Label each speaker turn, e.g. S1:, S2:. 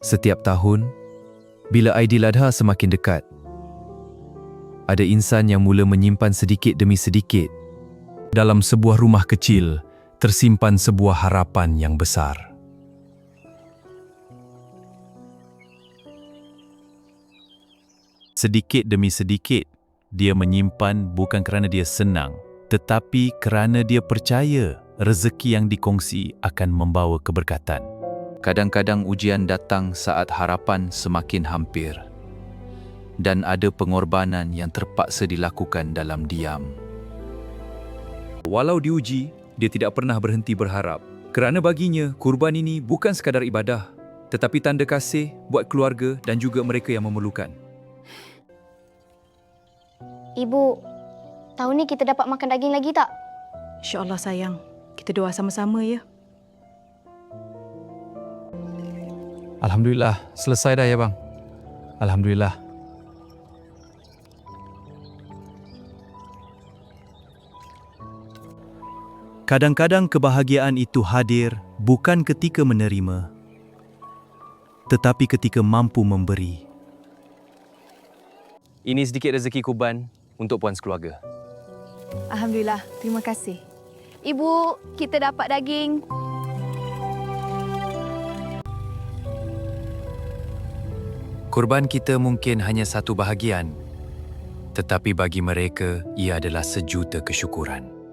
S1: Setiap tahun, bila Aidiladha semakin dekat, ada insan yang mula menyimpan sedikit demi sedikit. Dalam sebuah rumah kecil, tersimpan sebuah harapan yang besar. Sedikit demi sedikit, dia menyimpan bukan kerana dia senang, tetapi kerana dia percaya rezeki yang dikongsi akan membawa keberkatan. Kadang-kadang ujian datang saat harapan semakin hampir, dan ada pengorbanan yang terpaksa dilakukan dalam diam. Walau diuji, dia tidak pernah berhenti berharap. Kerana baginya, kurban ini bukan sekadar ibadah, tetapi tanda kasih buat keluarga dan juga mereka yang memerlukan.
S2: Ibu, tahun ni kita dapat makan daging lagi tak?
S3: InsyaAllah sayang. Kita doa sama-sama ya.
S1: Alhamdulillah, selesai dah ya bang. Alhamdulillah. Kadang-kadang kebahagiaan itu hadir bukan ketika menerima, tetapi ketika mampu memberi. Ini sedikit rezeki kurban untuk puan sekeluarga.
S3: Alhamdulillah. Terima kasih.
S2: Ibu, kita dapat daging.
S1: Kurban kita mungkin hanya satu bahagian, tetapi bagi mereka ia adalah sejuta kesyukuran.